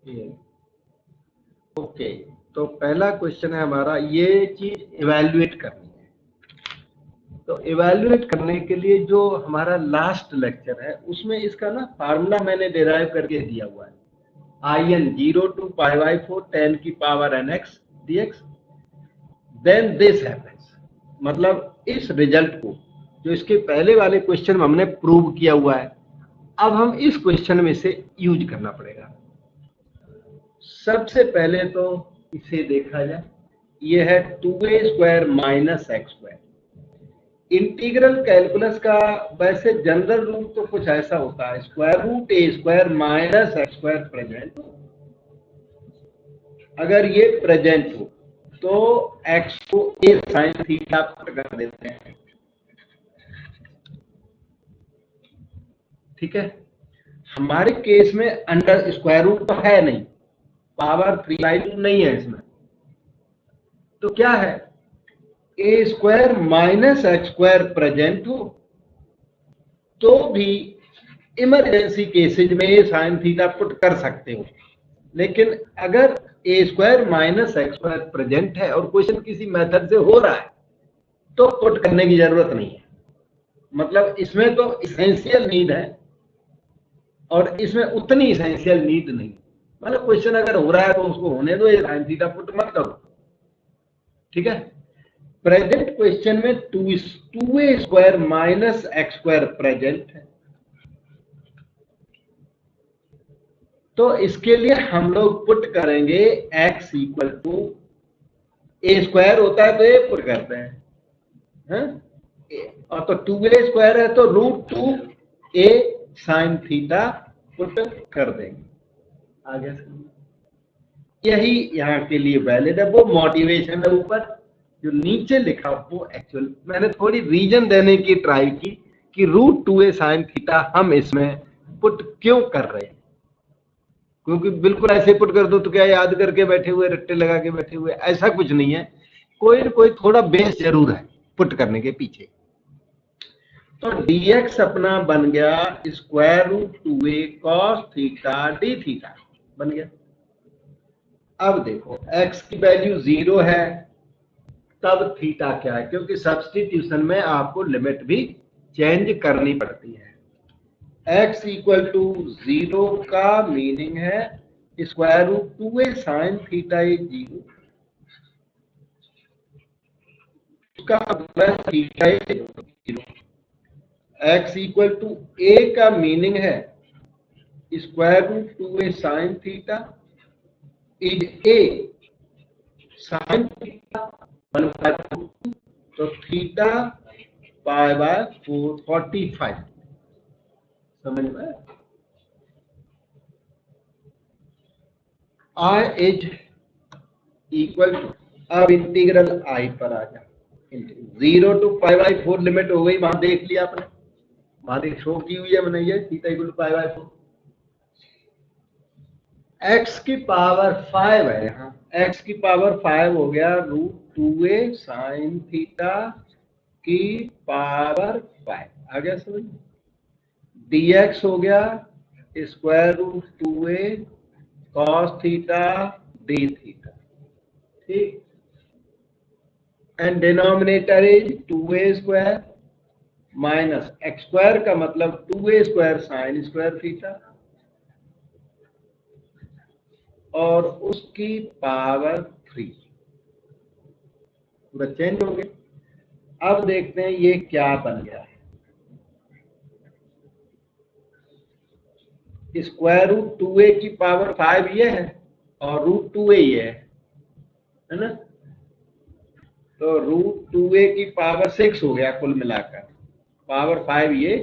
ये ओके। तो पहला क्वेश्चन है हमारा, ये चीज इवैल्यूएट करनी है। तो इवैल्यूएट करने के लिए जो हमारा लास्ट लेक्चर है उसमें इसका ना फार्मूला मैंने डिराइव करके दिया हुआ है। in 0 to pi by 4 10 की power nx dx, then this happens. मतलब इस रिजल्ट को जो इसके पहले वाले क्वेश्चन में हमने प्रूव किया हुआ है, अब हम इस क्वेश्चन में से यूज करना पड़ेगा। सबसे पहले तो इसे देखा जाए, ये है 2a² minus x²। Integral calculus का वैसे जनरल रूल तो कुछ ऐसा होता है, √a² माइनस x² प्रेजेंट। अगर ये प्रेजेंट हो तो x को a sin थीटा कर देते हैं, ठीक है। हमारे केस में अंडर स्क्वायर रूट तो है नहीं, पावर 3/2 नहीं है इसमें, तो क्या है, a² माइनस x² प्रेजेंट हो तो भी इमरजेंसी केसेज में a sin थीटा पुट कर सकते हो। लेकिन अगर a² माइनस x² प्रेजेंट है और क्वेश्चन किसी मेथड से हो रहा है तो पुट करने की जरूरत नहीं है। मतलब इसमें तो इसेंशियल नीड है और इसमें उतनी इसेंशियल नीड नहीं। मतलब क्वेश्चन अगर हो रहा है तो उसको होने दो, ये sin थीटा पुट मत करो, ठीक है। प्रेजेंट क्वेश्चन में 2a² माइनस x² प्रेजेंट है, तो इसके लिए हम लोग पुट करेंगे x इक्वल टू a² होता है तो a पुट करते हैं, और तो 2a² है तो √2a sin थीटा पुट कर देंगे। आगे यही यहाँ के लिए वैलिड है। वो मोटिवेशन है ऊपर जो नीचे लिखा वो एक्चुअल मैंने थोड़ी रीजन देने की ट्राई की कि √2a sin थीटा हम इसमें पुट क्यों कर रहे हैं। क्योंकि बिल्कुल ऐसे पुट कर दो तो क्या याद करके बैठे हुए, रट्टे लगा के बैठे हुए, ऐसा कुछ नहीं है। कोई न कोई थोड़ा बेस जरूर है पुट करने के पीछे। तो dx अपना बन गया √2a cos theta d theta बन गया। अब देखो x की वैल्यू 0 है तब थीटा क्या है, क्योंकि सब्स्टिट्यूशन में आपको लिमिट भी चेंज करनी पड़ती है। x इक्वल टू 0 का मीनिंग है √2a sin थीटा इज 0, उसका plus theta is 0। x equal to a का मीनिंग है √2a sin theta is a sin थीटा 1/2, तो थीटा π/4 45। समझ में? I इज इक्वल टू, अब इंटीग्रल I पर आ जा, 0 to π/4 लिमिट हो गई, वहां देख लिया आपने, वहां देख शो की हुई है मैंने, ये थीटा इक्वल टू π/4। x की पावर 5 है, यहाँ x की पावर 5 हो गया √2a sin थीटा की पावर 5। आ गया समझ? dx हो गया √2a cos theta d theta, ठीक। And denominator is 2a² minus x² का मतलब 2a² sin² थीटा और उसकी पावर 3, पूरा चेंज हो गया। अब देखते हैं ये क्या बन गया है। √2a की पावर 5 ये है और √2a ये है ना, तो √2a की पावर 6 हो गया कुल मिलाकर, पावर 5 ये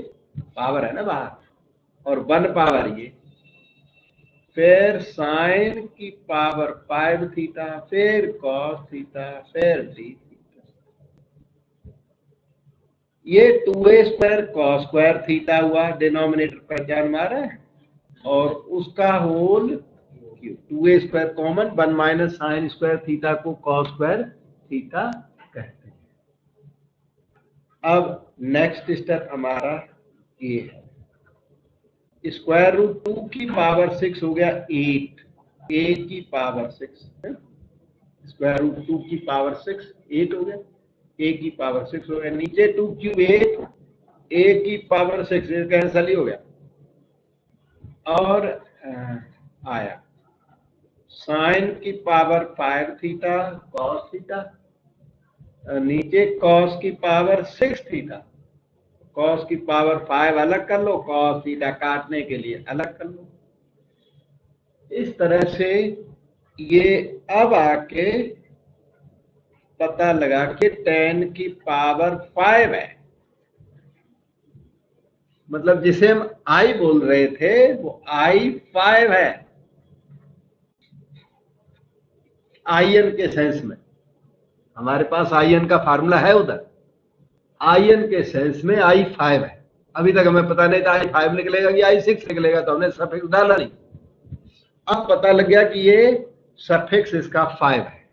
पावर है ना बाहर, और 1 पावर ये, फिर साइन की पावर 5 थीटा, फिर कॉस थीटा, फिर डी थीटा। ये 2a² cos² थीटा हुआ, डिनोमिनेटर पहचान मारा है, और उसका whole 2a² common, 1 minus sin² theta को cos² थीटा कहते हैं। अब नेक्स्ट स्टेप हमारा ये है, √2 की पावर 6 हो गया 8, a की पावर 6 स्क्वायर रूट 2 की पावर 6 8 हो गया, a की पावर 6 हो गया, नीचे 2 क्यूब 8 a की पावर 6 कैंसल ही हो गया, और आया साइन की पावर 5 थीटा कॉस थीटा, नीचे कॉस की पावर 6 थीटा, कॉस की पावर 5 अलग कर लो, कॉस थीटा काटने के लिए अलग कर लो। इस तरह से ये अब आके पता लगा कि 10 की पावर 5 है, मतलब जिसे हम आई बोल रहे थे वो i5 है, आईएन के सेंस में। हमारे पास आईएन का फार्मूला है उधर, आईएन के सेंस में i5 है। अभी तक हमें पता नहीं था i5 निकलेगा कि i6 निकलेगा, तो हमने सफिक्स डाला नहीं। अब पता लग गया कि ये सफिक्स इसका 5 है,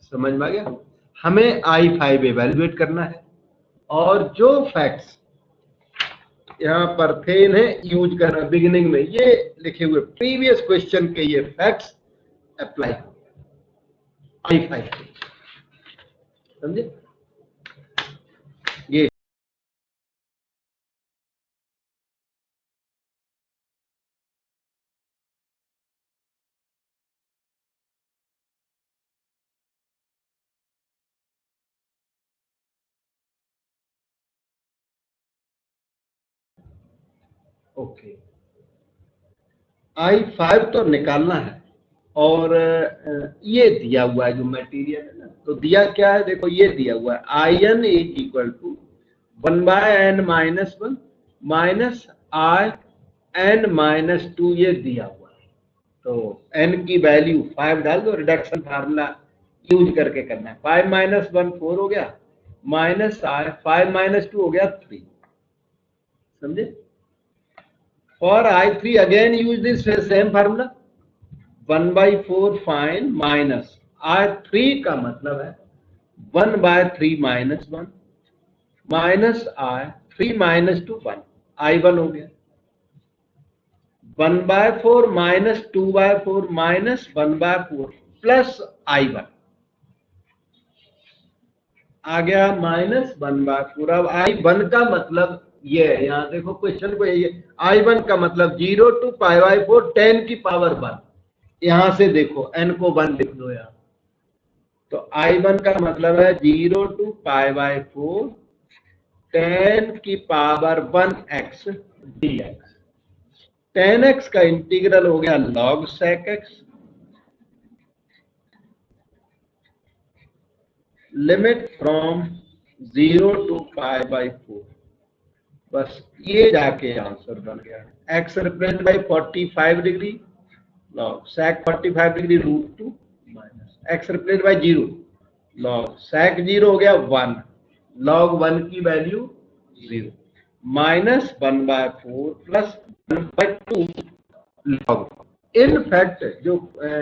समझ में आ गया। हमें i5 इवेल्युएट करना है, और जो फैक्ट्स यहाँ पर थे इन्हें यूज करना, बिगिनिंग में ये लिखे हुए प्रीवियस क्वेश्चन के ये फैक्ट्स अप्लाई i5, समझे। ये ओके, i5 तो निकालना है, और ये दिया हुआ है जो मटेरियल है ना, तो दिया क्या है देखो, ये दिया हुआ है I N is equal to 1/n - 1 minus I n - 2, ये दिया हुआ है। तो n की वैल्यू 5 डाल दो, रिडक्शन फार्मूला यूज करके करना है। 5 - 1 4 हो गया, माइनस आई 5 - 2 हो गया 3, समझे। For i3 again use this same formula, 1/4 fine minus i3 का मतलब है 1/3 - 1 माइनस आई 3 - 2 1, i1 हो गया। 1/4 माइनस 2/4 माइनस 1/4 प्लस i1 आ गया माइनस 1/4। अब i1 का मतलब ये है, यहाँ देखो क्वेश्चन को, ये i1 का मतलब 0 to π/4 10 की पावर 1, यहां से देखो n को 1 लिख दो यहाँ, तो i1 का मतलब है 0 to π/4 10 की पावर 1x dx। 10x का इंटीग्रल हो गया log sec x, limit from 0 to π/4, बस ये जाके आंसर बन गया। x represent by 45 degree, log sec 45 degree √2 minus x represent by 0, log sec 0 हो गया 1, log 1 की value 0, minus 1/4 plus 1/2 log। In fact जो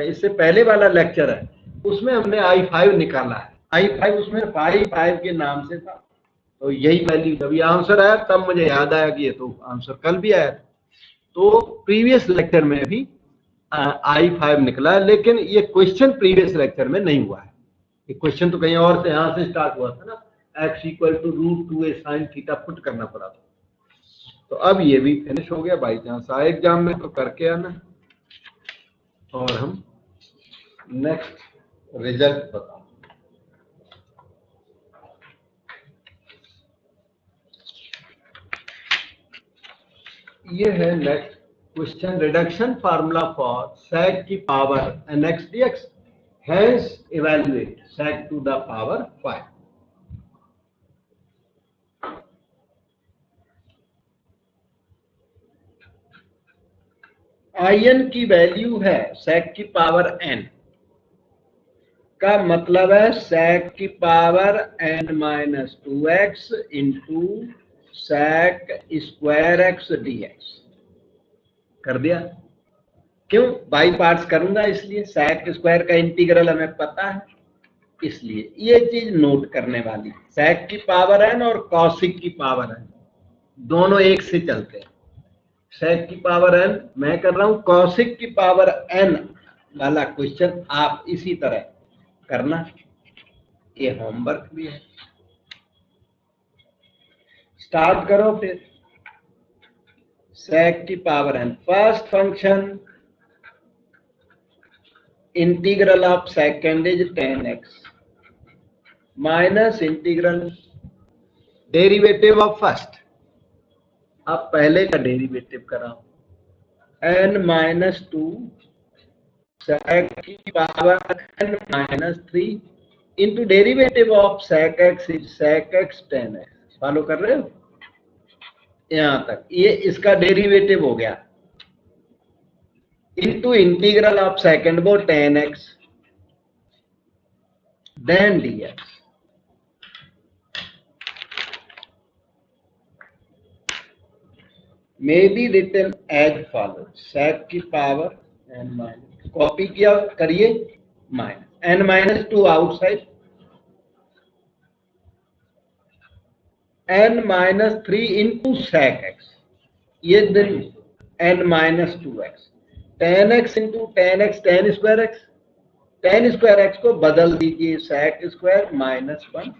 इससे पहले वाला लेक्चर है उसमें हमने i5 निकाला है, i5 उसमें 5 के नाम से था, तो यही वैल्यू, जब ये आंसर आया तब मुझे याद आया कि ये तो आंसर कल भी आया। तो प्रीवियस लेक्चर में भी i5 निकला, लेकिन ये क्वेश्चन प्रीवियस लेक्चर में नहीं हुआ है। ये क्वेश्चन तो कहीं और से, यहां से स्टार्ट हुआ था ना, x = √2a sin theta put करना पड़ा था। तो अब ये भी फिनिश हो गया, बाई चांस आए एग्जाम में तो करके आना, और हम नेक्स्ट रिजल्ट बताओ। ये है next question, reduction formula for sec की power nx dx, hence evaluate sec to the power 5। in की वैल्यू है sec की पावर n, का मतलब है sec की power n - 2x into sec square x dx। कर दिया, क्यों बाई पार्ट्स करूंगा, इसलिए sec स्क्वायर का इंटीग्रल हमें पता है, इसलिए ये चीज नोट करने वाली। sec की पावर n और cosic की पावर n दोनों एक से चलते हैं। sec की पावर n मैं कर रहा हूं, cosic की पावर n वाला क्वेश्चन आप इसी तरह करना, ये होमवर्क भी है। स्टार्ट करो फिर। sec की power n, first function integral of second is 10x minus integral derivative of first, अब पहले का डेरिवेटिव कराओ, n माइनस 2 sec की power n minus 3 into derivative of sec x is sec x 10x। Follow कर रहे हो यहां तक? ये इसका डेरिवेटिव हो गया इंटू इंटीग्रल ऑफ सेकंड वो 10x then dx। may be written as follows, sec की पावर n माइनस, कॉपी किया करिए, minus n minus 2 outside, n minus 3 into sec x, ये दिन n minus 2x, 10x into 10x ten square x, ten square x को बदल दीजिए sec square minus 1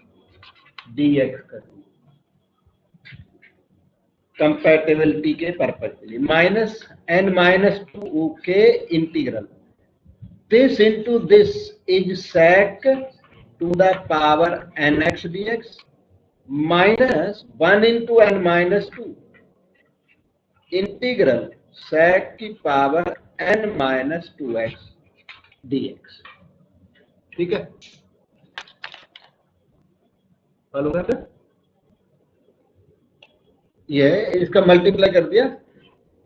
dx कर दीजिए कंपैटिबिलिटी के पर्पज के लिए, माइनस n माइनस 2 के integral this into this is sec to the power nx dx minus 1 into n minus 2 integral sec की power n minus 2x dx। ठीक है, follow कर रहे? ये इसका मल्टीप्लाई कर दिया,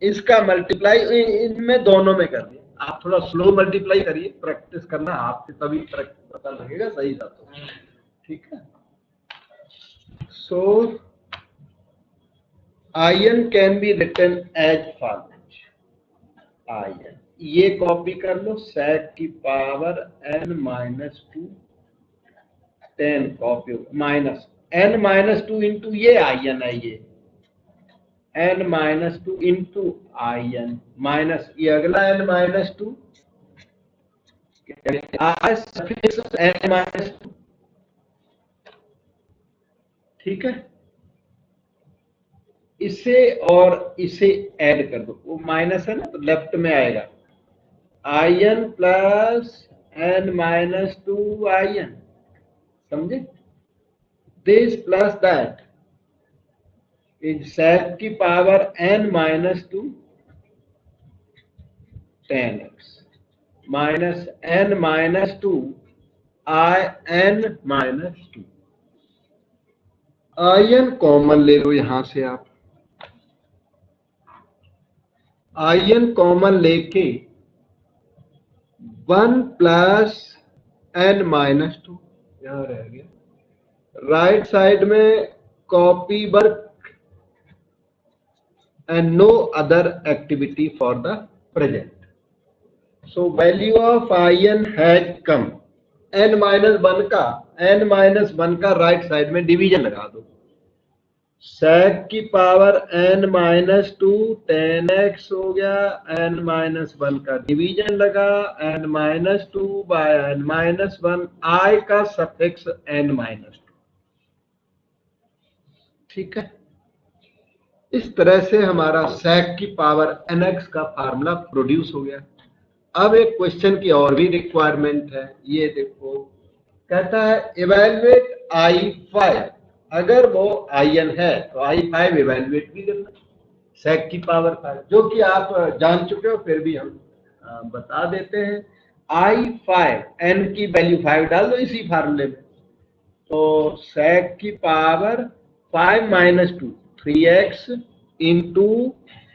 इसका मल्टीप्लाई इनमें दोनों में कर दिया। आप थोड़ा स्लो मल्टीप्लाई करिए, प्रैक्टिस करना आपसे, तभी पता लगेगा सही था तो। ठीक है, so in can be written as follows, in ये कॉपी कर लो, sec की power n minus 2 10 copy minus n minus 2 into ये in है, ये n minus 2 into in minus ये अगला n माइनस 2 n माइनस 2। ठीक है, इसे और इसे ऐड कर दो, वो माइनस है ना तो लेफ्ट में आएगा in plus n minus 2 in, समझे? This plus that is sec की power n minus 2 10x minus n minus 2 in minus 2। in common ले लो यहां से आप, in कॉमन लेके 1 प्लस n माइनस 2 यहां रह गया, राइट साइड में copy work and no other activity for the present. So value of in has come, n minus 1 का राइट साइड में डिवीजन लगा दो, sec की पावर n माइनस 2 10x हो गया, n माइनस 1 का डिवीजन लगा, n minus 2 by n minus 1, i का सफिक्स n माइनस 2। ठीक है, इस तरह से हमारा sec की पावर nx का फार्मूला प्रोड्यूस हो गया। अब एक क्वेश्चन की और भी रिक्वायरमेंट है, ये देखो, कहता है इवेल्युएट i5, अगर वो in है तो i5 इवेल्युएट भी करना, sec की पावर 5, जो कि आप जान चुके हो, फिर भी हम बता देते हैं। i5 n की वैल्यू 5 डाल दो इसी फार्मूले में, तो sec की power 5 minus 2 3x into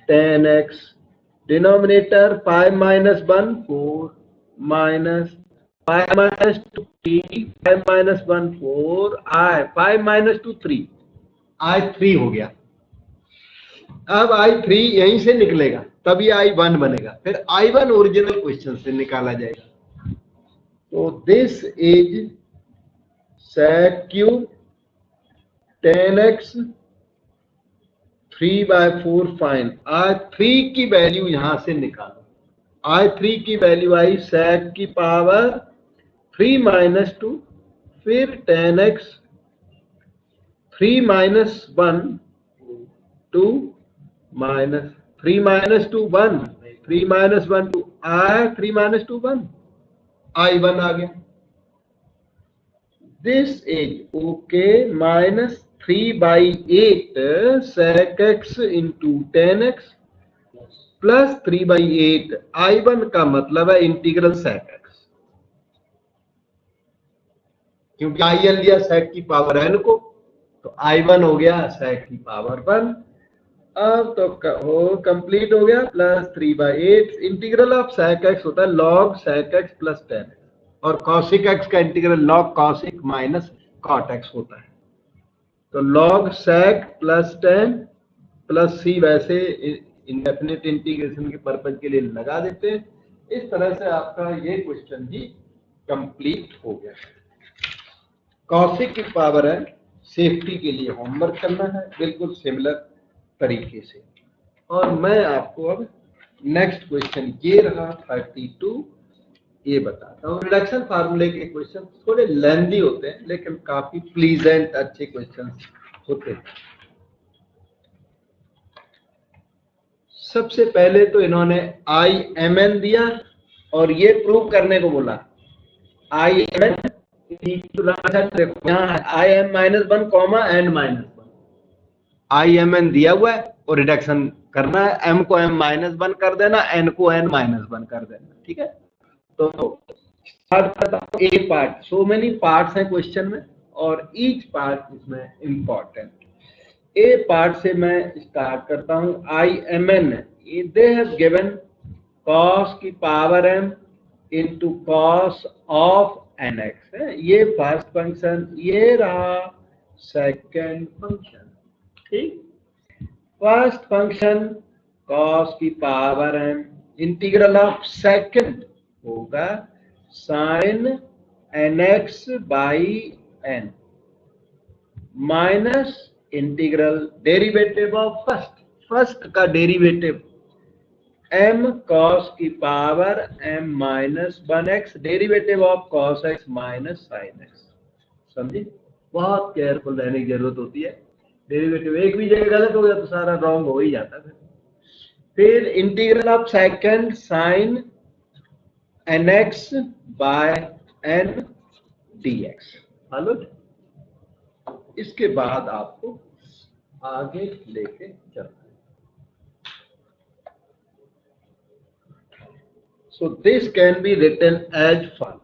10x, denominator 5 minus 1 4 minus 5 minus 2 3 5 minus 1 4 i 5 minus 2 3 i3 हो गया। अब i3 यहीं से निकलेगा तभी i1 बनेगा, फिर i1 ओरिजिनल क्वेश्चन से निकाला जाएगा। तो this is sec cube 10x 3/4 fine, i3 की वैल्यू यहां से निकालो, I3 की वैल्यू आई sec की पावर 3 - 2, फिर 10x 3 - 1 2 माइनस 3 - 2 1 3 - 1 2 3 - 2 1 I1 आ गया। This is okay -3/8 sec x into 10x plus 3/8 I1 का मतलब है इंटीग्रल sec x, क्योंकि IN लिया sec की पावर n को, तो I1 हो गया sec की पावर 1। अब तो हो कंप्लीट हो गया plus 3/8 integral of sec x होता है log sec x प्लस 10 और cosic x का integral log cosic minus cot x होता है। तो log sec plus 10 plus c वैसे इंडेफिनिट इंटीग्रेशन के पर्पज के लिए लगा देते हैं। इस तरह से आपका ये क्वेश्चन भी कंप्लीट हो गया। cosic की पावर है, सेफ्टी के लिए होमवर्क करना है बिल्कुल सिमिलर तरीके से। और मैं आपको अब नेक्स्ट क्वेश्चन ये रहा 32 ये बताता हूँ। रिडक्शन फार्मूले के क्वेश्चन थोड़े लेंथी होते हैं लेकिन काफी प्लीजेंट अच्छे क्वेश्चन होते हैं। सबसे पहले तो इन्होंने IMN दिया और ये प्रूव करने को बोला IMN देखो यहाँ IM -1 कॉमा N -1 IMN दिया हुआ है और रिडक्शन करना है, M को M -1 कर देना, N को N -1 कर देना। ठीक है, तो स्टार्ट करता हूँ ए पार्ट। सो मेनी पार्ट्स हैं क्वेश्चन में और ईच पार्ट इसमें इंपॉर्टेंट। ए पार्ट से मैं स्टार्ट करता हूँ। IMN they have given cos की power m into cos of nx है, ये फर्स्ट फंक्शन, ये रहा सेकेंड फंक्शन। ठीक, फर्स्ट फंक्शन cos की power m integral of second होगा sin nx by n minus integral derivative of first का derivative m cos की power m -1x derivative of cos x minus sin x। समझे, बहुत careful रहने की जरूरत होती है। डेरिवेटिव एक भी जगह गलत हो गया तो सारा रॉन्ग हो ही जाता है। फिर integral of second sin nx by n dx। Hello, इसके बाद आपको आगे लेके चलना है। So this can be written as follows.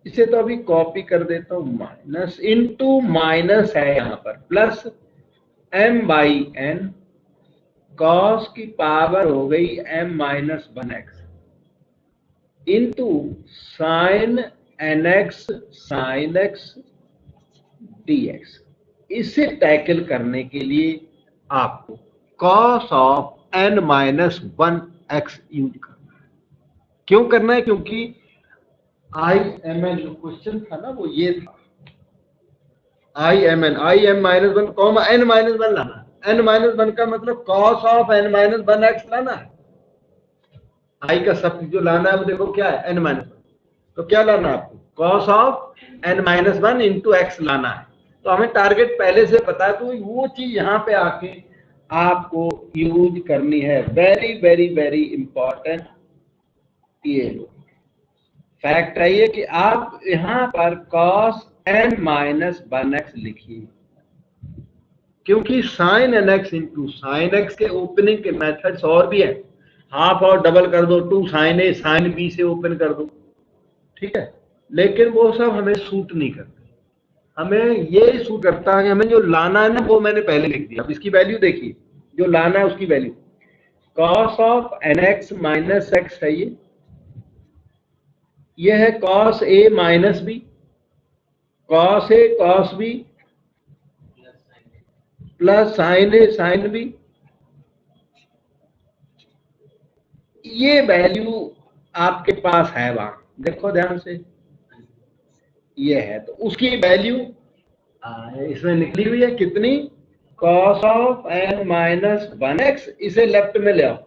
इसे तो अभी कॉपी कर देता हूं, माइनस इंटू माइनस है यहां पर plus m by n cos की पावर हो गई m -1x into sine nx sin x dx। इसे टैकल करने के लिए आपको cos of n -1x use करना है। क्यों करना है? क्योंकि IMN जो क्वेश्चन था ना वो ये था, IMN IM -1 कॉमा n -1 लाना। n -1 का मतलब cos ऑफ n -1x लाना है। I का सब जो लाना है वो देखो क्या है, n -1। तो क्या लाना है आपको? cos of n -1 into x लाना है। तो हमें टारगेट पहले से पता है, तो वो चीज यहाँ पे आके आपको यूज करनी है। वेरी वेरी वेरी इंपॉर्टेंट ये फैक्ट है ये कि आप यहाँ पर cos n -1x लिखिए, क्योंकि sin nx into sin x के ओपनिंग के मेथड्स और भी है। हाफ और डबल कर दो, 2 sin a sin b से ओपन कर दो, ठीक है, लेकिन वो सब हमें सूट नहीं करते। हमें ये सूट करता है कि हमें जो लाना है ना वो मैंने पहले लिख दिया। अब इसकी वैल्यू देखिए, जो लाना है उसकी value cos of nx minus x है। ये है cos a minus b, cos a cos b plus sin a sin b। ये वैल्यू आपके पास है वहां, देखो ध्यान से, ये है। तो उसकी वैल्यू इसमें निकली हुई है कितनी, cos ऑफ n -1x, इसे लेफ्ट में ले आओ,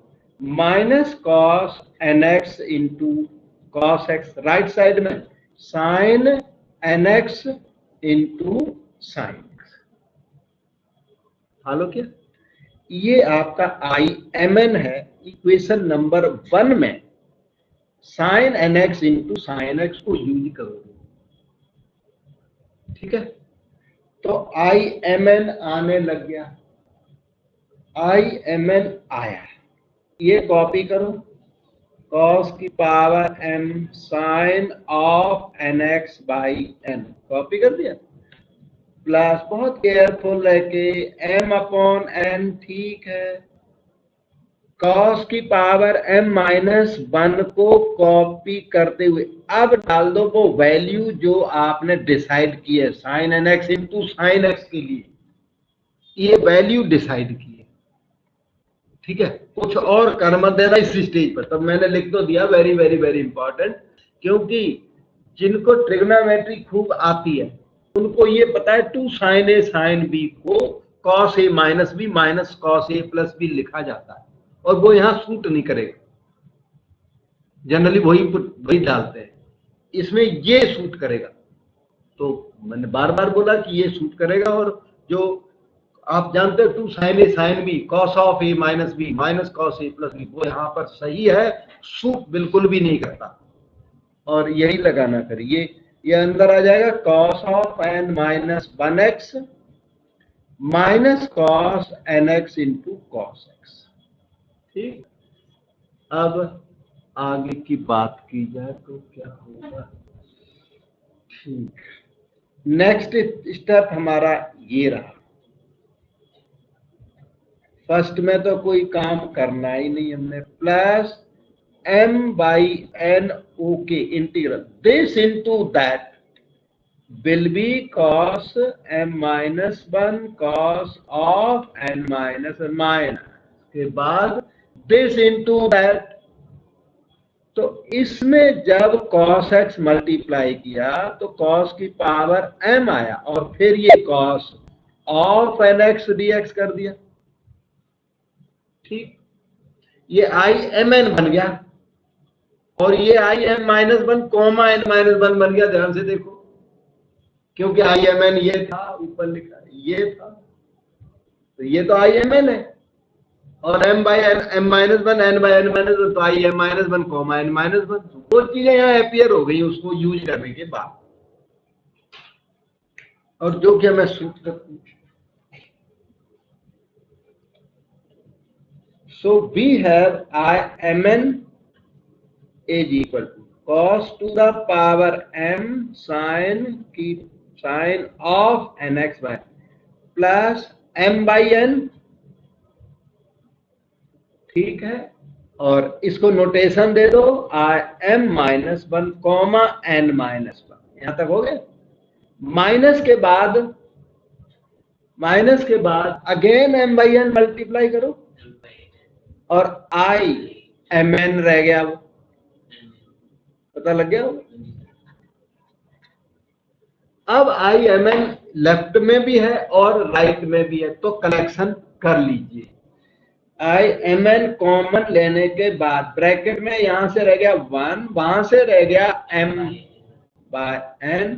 minus cos N x into cos x, right side में sine N x into sine x. Hello क्या? ये आपका आई एम एन है। इक्वेशन नंबर 1 में sine N x into sine x को यूज करोगे, ठीक है? तो आई एम एन आने लग गया, आई एम एन आया, ये कॉपी करो, cos की power m sine of N X by N, copy कर दिया, प्लस बहुत केयरफुल है कि m अपॉन n, ठीक है, cos की पावर m माइनस 1 को कॉपी करते हुए अब डाल दो वो वैल्यू जो आपने डिसाइड की है sine N x into sine X के लिए, ये वैल्यू डिसाइड की है, ठीक है? कुछ और कर मत देना इस स्टेज पर। तब मैंने लिख तो दिया वेरी वेरी वेरी इंपॉर्टेंट, क्योंकि जिनको ट्रिग्नोमेट्री खूब आती है उनको ये पता है 2 साइन ए साइन बी को cos A minus B minus cos A plus B लिखा जाता है, और वो यहां सूट नहीं करेगा, जनरली वही डालते हैं, इसमें ये सूट करेगा। तो मैंने बार बार बोला कि ये सूट करेगा, और जो आप जानते हो 2 sine A sine B cos of A minus B minus cos A plus B, वो यहाँ पर सही है, सूट बिल्कुल भी नहीं करता, और यही लगाना फिर ये अंदर आ जाएगा cos of N minus 1x minus cos N x into cos X, ठीक? अब आगे की बात की जाए तो क्या होगा, ठीक? नेक्स्ट स्टेप हमारा ये रहा, फर्स्ट में तो कोई काम करना ही नहीं हमने, plus m by n okay integral this into that will be cos m minus 1 cos of n minus 1 minus के बाद this into that, तो इसमें जब cos x मल्टीप्लाई किया तो cos की पावर m आया, और फिर ये cos of n x dx कर दिया, ठीक? ये i m n बन गया, और ये i m minus 1 comma n minus 1 बन गया, ध्यान से देखो, क्योंकि आई एम एन ये था, ऊपर लिखा ये था, तो ये तो आई एम एन है, और M by N M minus 1 N by N minus 1, तो I M minus 1 comma N minus 1, वो चीजें यहाँ अपियर हो गई उसको यूज करने के बाद, और जो कि मैं सूट करता हूँ। So we have I M N is equal to cos to the power m sine of N X by plus m by N, ठीक है? और इसको नोटेशन दे दो I M minus 1 comma N minus 1, यहां तक हो गए। माइनस के बाद again m by N multiply करो, और आई एम एन रह गया, वो पता लग गया। अब आई एम एन लेफ्ट में भी है और राइट में भी है, तो कलेक्शन कर लीजिए। आई एम एन कॉमन लेने के बाद ब्रैकेट में यहां से रह गया 1, वहां से रह गया m बाय n,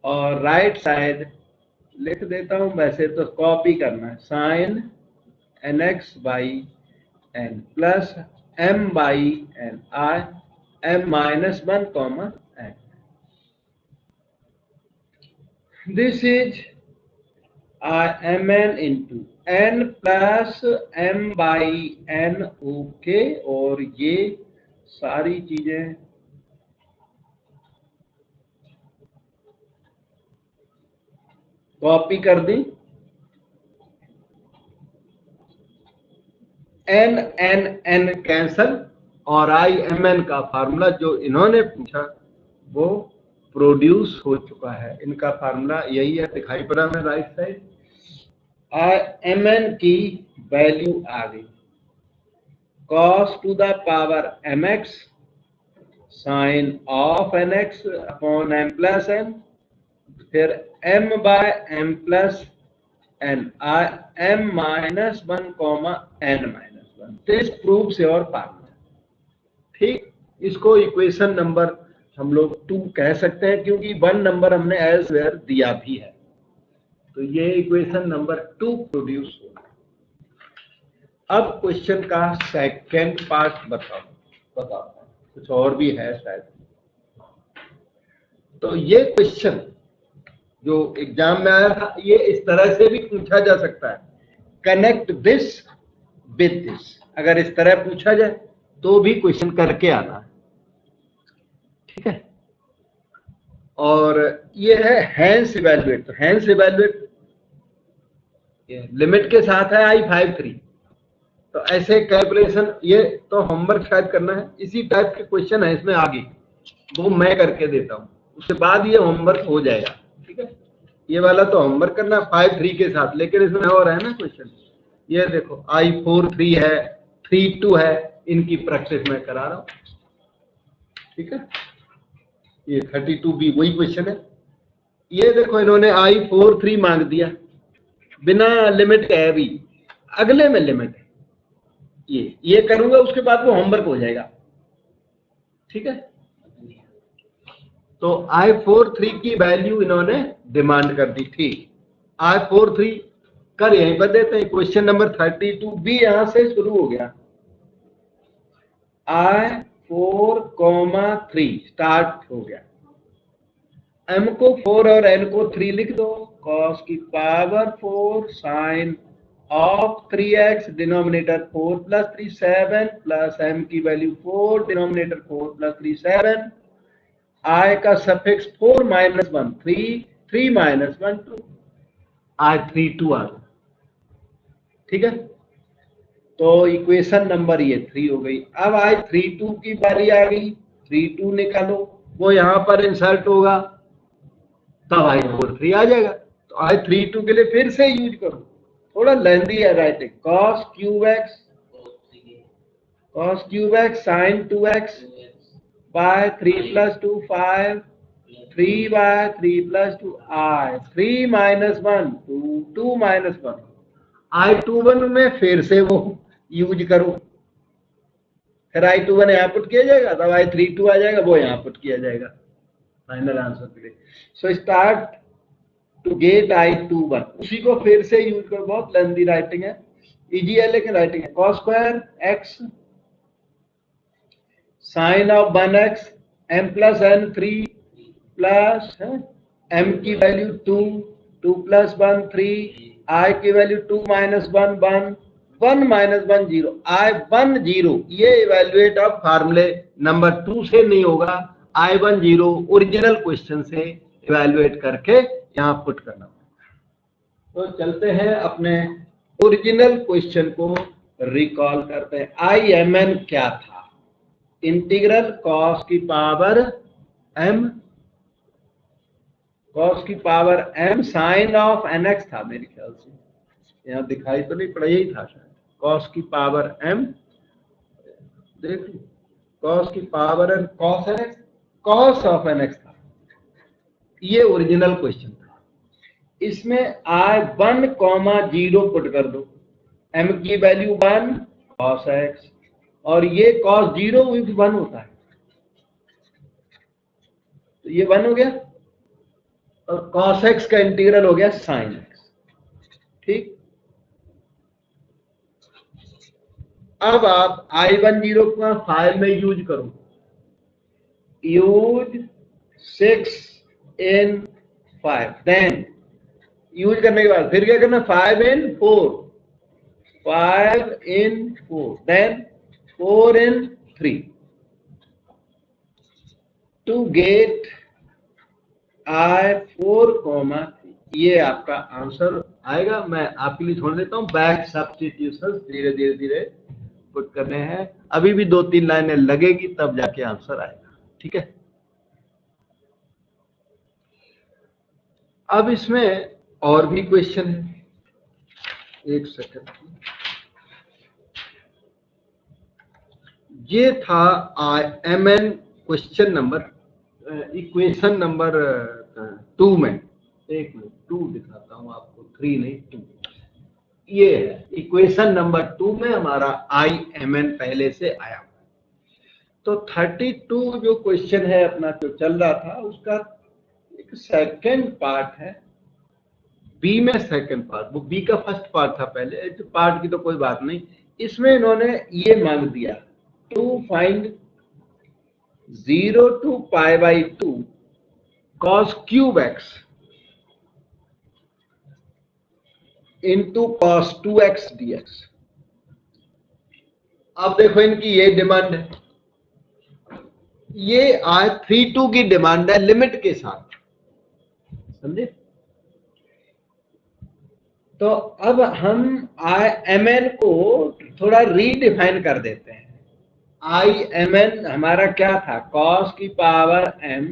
और राइट साइड लिख देता हूं, वैसे तो कॉपी करना है, sine N X by N plus m by N I m minus 1 comma n, this is I M N into n plus m by n, okay, और ये सारी चीजें कॉपी कर दी, n n n कैंसल, और I M N का formula जो इन्होंने पूछा वो प्रोड्यूस हो चुका है, इनका फार्मूला यही है, दिखाई पड़ा है right side. I M N की वैल्यू आ गई, cos to the power M X sine of N X upon M plus N, फिर m by m plus n, M minus 1 comma n minus this proves your formula. ठीक, इसको equation number हम लोग 2 कह सकते हैं क्योंकि 1 नंबर हमने एज वेयर दिया भी है, तो ये इक्वेशन नंबर 2 प्रोड्यूस होगा। अब क्वेश्चन का सेकंड पार्ट बताओ कुछ और भी है शायद। तो ये क्वेश्चन जो एग्जाम में आया था, ये इस तरह से भी पूछा जा सकता है, कनेक्ट दिस विद दिस। अगर इस तरह पूछा जाए तो भी क्वेश्चन करके आना है, ठीक है। और ये है हैंस इवैल्यूएट। तो हैंस इवैल्यूएट लिमिट के साथ है I53। तो ऐसे कैलकुलेशन, ये तो होमवर्क शायद करना है, इसी टाइप के क्वेश्चन है इसमें आगे, वो मैं करके देता हूँ, उसके बाद ये होमवर्क हो जाएगा, ठीक है। ये वाला तो होमवर्क करना 5-3 के साथ, लेकिन इसमें और है ना क्वेश्चन। ये देखो I43 है, 32 है, इनकी प्रैक्टिस मैं करा रहा हूँ, ठीक है। ये 32B वही क्वेश्चन है। ये देखो इन्होंने I43 मांग दिया, बिना लिमिट के है, अभी अगले में लिमिट है। ये करूंगा, उसके बाद वो होमवर्क हो जाएगा, ठीक है। तो I43 की वैल्यू इन्होंने डिमांड कर दी थी। I43 कर यहीं पर देते हैं, क्वेश्चन नंबर 32B यहां से शुरू हो गया। I4,3 स्टार्ट हो गया। M को 4 और N को 3 लिख दो। cos की power 4 sine of 3x, denominator 4 plus 3 7 plus M की वैल्यू 4, डिनोमिनेटर 4 प्लस 3 7, I का सफिक्स 4 माइनस 1 3, 3 माइनस 1 2, I32 आ गया, ठीक है। तो इक्वेशन नंबर ये 3 हो गई। अब I32 की बारी आ गई, 32 निकालो, वो यहां पर इंसर्ट होगा, तब I43 आ जाएगा। तो I32 के लिए फिर से यूज करो, थोड़ा लेंदी है writing. cos cube X sine 2x by 3 plus 2 5, 3 by 3 plus 2 I, 3 minus 1 2, 2 minus 1 I21 में फिर से वो यूज करो, फिर I21 यहाँ पुट किया जाएगा, तब I32 आ जाएगा, वो यहाँ पुट किया जाएगा फाइनल आंसर के लिए। So start to get I21, उसी को फिर से यूज करो। बहुत लेंदी राइटिंग है, इजी है लेकिन राइटिंग है। cos square x sine of 1x m plus n 3 plus m की वैल्यू 2, 2 प्लस 1 3, I की वैल्यू 2 माइनस 1 1, 1 माइनस 1 0, I10। ये इवेल्युएट ऑफ फार्मूले नंबर 2 से नहीं होगा, I10 ओरिजिनल क्वेश्चन से इवेल्युएट करके यहाँ पुट करना। तो चलते हैं अपने ओरिजिनल क्वेश्चन को रिकॉल करते हैं। IMN क्या था? इंटीग्रल cos की power m sine of nx था मेरे ख्याल से, यहाँ दिखाई तो नहीं पड़ा, यही था शायद। cos की पावर m, देख cos की power m cos nx, cos of nx था। ये ओरिजिनल क्वेश्चन था। इसमें I1,0 पुट कर दो, m की वैल्यू 1 cos x, और ये cos 0 भी 1 होता है, तो ये 1 हो गया, और cos x का इंटीग्रल हो गया sin x, ठीक। अब आप I10 का फाइल में यूज करो, यूज 6 in 5, देन यूज करने के बाद फिर क्या करना, 5 in 4, 5 in 4, then 4 in 3 to get I4,3। ये आपका आंसर आएगा। मैं आपके लिए छोड़ देता हूँ, बैक सब्स्टिट्यूशन धीरे धीरे पुट करने हैं, अभी भी 2-3 लाइनें लगेगी, तब जाके आंसर आएगा, ठीक है। अब इसमें और भी क्वेश्चन है, एक सेकंड। ये था IMN question number, equation number 2 में। एक मिनट, 2 दिखाता हूं आपको, 3 नहीं 2। ये है इक्वेशन नंबर 2 में हमारा आई एम एन पहले से आया हुआ है। तो 32 जो क्वेश्चन है अपना जो चल रहा था उसका एक सेकंड पार्ट है, बी में सेकंड पार्ट, वो बी का फर्स्ट पार्ट था पहले, पार्ट की तो कोई बात नहीं। इसमें इन्होंने ये मांग दिया to find 0 to pi by 2 cos cube x into cos 2x dx। अब देखो इनकी ये डिमांड है, ये आज 3-2 की डिमांड है लिमिट के साथ, समझे। तो अब हम आई एम एन को थोड़ा रीडिफाइन कर देते हैं। आई एम एन हमारा क्या था, cos की power m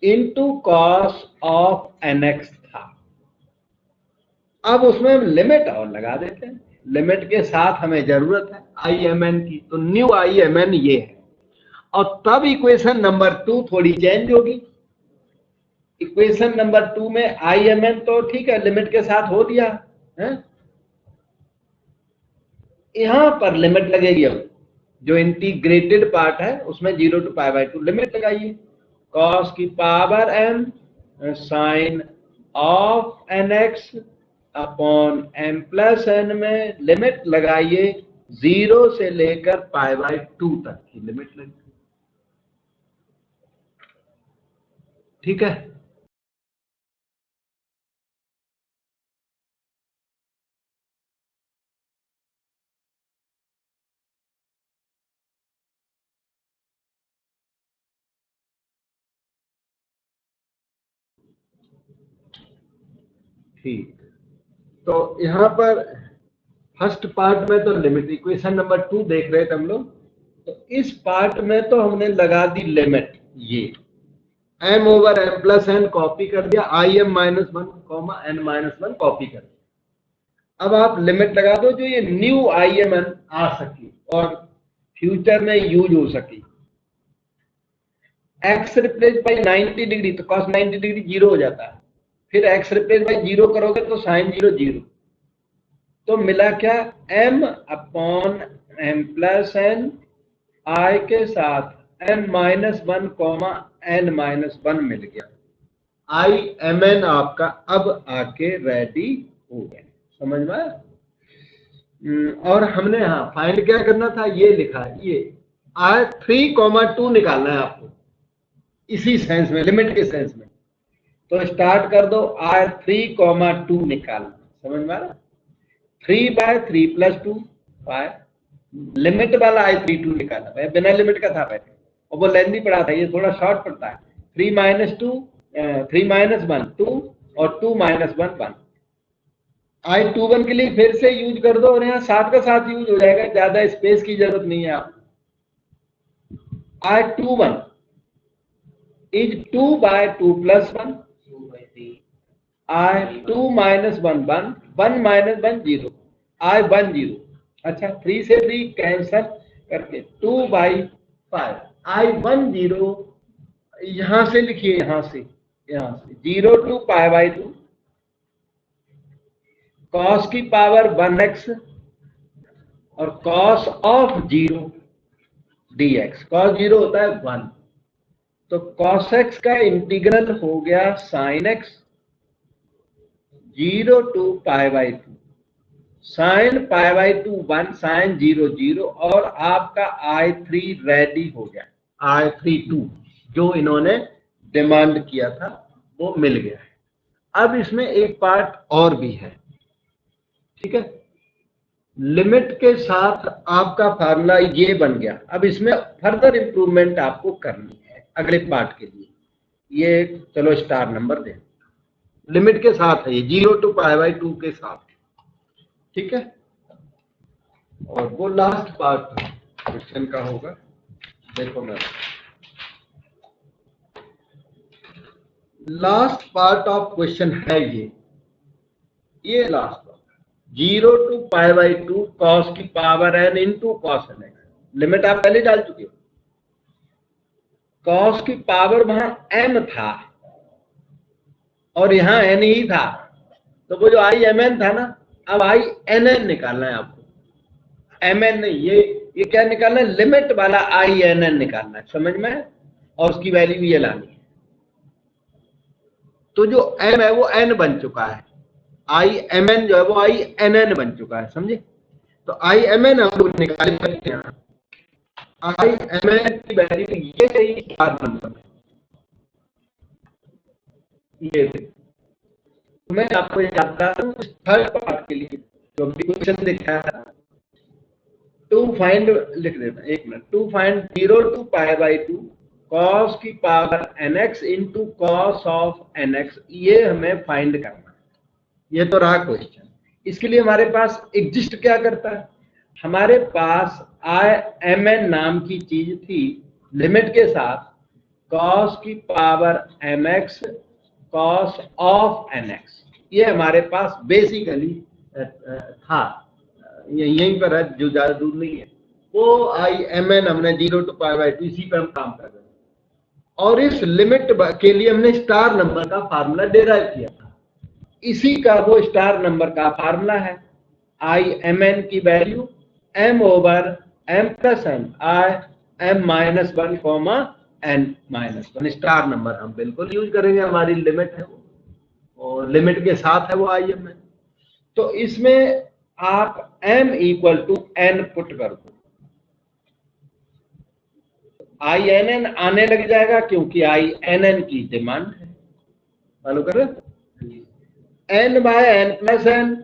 into cos of N X था। अब उसमें हम लिमिट और लगा देते हैं, लिमिट के साथ हमें जरूरत है आई एम एन की, तो न्यू आई एम एन ये है। और तब इक्वेशन नंबर 2 थोड़ी चेंज होगी। इक्वेशन नंबर 2 में आई एम एन तो ठीक है लिमिट के साथ हो दिया है, यहां पर लिमिट लगेगी। अब जो इंटीग्रेटेड पार्ट है उसमें 0 to पाई बाई 2 लिमिट लगाइए, cos की power m sine of N X upon m plus N में लिमिट लगाइए 0 से लेकर पाई बाई 2 तक की लिमिट लगी। ठीक है, ठीक। तो यहां पर फर्स्ट पार्ट में तो लिमिट, इक्वेशन नंबर 2 देख रहे थे हम लोग, तो इस पार्ट में तो हमने लगा दी लिमिट, ये m over m plus N copy कर दिया, I M minus one comma N minus one copy कर दिया। अब आप लिमिट लगा दो जो ये न्यू आई एम एन आ सकी और फ्यूचर में यूज हो सकी। x रिप्लेस बाई 90 डिग्री तो cos 90 डिग्री 0 हो जाता है, फिर x रिप्लेस बाई 0 करोगे तो साइन 0 0, तो मिला क्या m upon m plus n I के साथ m minus one comma N minus one मिल गया। आई एम एन आपका अब आके रेडी हो गया, समझ में आया? और हमने यहाँ फाइंड क्या करना था, ये लिखा है, ये आई 3,2 निकालना है आपको इसी सेंस में, लिमिट के सेंस में। तो स्टार्ट कर दो, आई 3,2 निकालना, समझ में आ रहा? 3 बाय 3 प्लस 2 5, लिमिट वाला आई 3,2 निकालना भाई, बिना लिमिट का था पहले और वो लेंथी पड़ा था, ये थोड़ा शॉर्ट पड़ता है। 3 माइनस 2 3 माइनस 1 2 और 2 माइनस 1 1। आई 2 1 के लिए फिर से यूज कर दो और यहाँ साथ का साथ यूज हो जाएगा, ज्यादा स्पेस की जरूरत नहीं है आप। I 2 1 is 2 by 2 plus 1, I 2 minus 1 1 1 minus 1 0, I 1 0। अच्छा 3 से 3 कैंसल करके 2 बाई 5, आई 1 0, यहां से लिखिए, यहां से 0 टू पाई बाई 2 cos की पावर 1x और cos ऑफ 0 dx, cos 0 होता है 1, तो cos x का इंटीग्रल हो गया sin x 0 to pi by 2, sine pi by 2 1, sine 0 0, और आपका I3 रेडी हो गया। I3 2 जो इन्होंने डिमांड किया था वो मिल गया है। अब इसमें एक पार्ट और भी है, ठीक है, लिमिट के साथ आपका फार्मूला ये बन गया। अब इसमें फर्दर इंप्रूवमेंट आपको करनी है अगले पार्ट के लिए, ये चलो स्टार नंबर दे, लिमिट के साथ है ये 0 टू पाई बाई 2 के साथ, ठीक है। और वो लास्ट पार्ट क्वेश्चन का होगा, देखो मैं लास्ट पार्ट ऑफ क्वेश्चन है ये last 0 to pi by 2 cos की power n into cos nx, limit आप पहले डाल चुके हो। cos की पावर वहां m था और यहां n ही था, तो वो जो आई एम एन था ना, अब आई एन एन निकालना है आपको, एम एन नहीं, ये क्या निकालना है, लिमिट वाला आई एन एन निकालना है, समझ में, और उसकी वैल्यू ये लानी है। तो जो एम है वो एन बन चुका है, आई एम एन जो है वो आई एन एन बन चुका है, समझे। तो आई एम एन हम लोग निकाल सकते हैं, आई एम एन की वैल्यू ये सही 4 नंबर, ये तो मैं आपको याद बता दूं थर्ड पार्ट के लिए जो अभी क्वेश्चन दिखाया था, टू फाइंड, लिख देता एक minute, to find 0 to π/2 cos की power nx into cos of nx, ये हमें फाइंड करना है। ये तो रहा क्वेश्चन। इसके लिए हमारे पास एग्जिस्ट क्या करता है, हमारे पास आई एम एन नाम की चीज थी लिमिट के साथ cos की power mx cos of nx, ये हमारे पास बेसिकली था, यहीं पर है, जो ज्यादा दूर नहीं है। वो आई एम एन हमने 0 to π/2 इसी पे हम काम कर रहे हैं, और इस लिमिट के लिए हमने स्टार नंबर का फार्मूला डिराइव किया था, इसी का वो स्टार नंबर का फार्मूला है, आई एम एन की value m over m plus n आई m minus 1 comma n minus 1, star number हम बिल्कुल यूज करेंगे, हमारी लिमिट है वो, और लिमिट के साथ है वो आई एम एन। तो इसमें आप m equal to n put कर दो, आई एन एन आने लग जाएगा क्योंकि आई एन एन की डिमांड है, फॉलो कर रहे, n by n plus n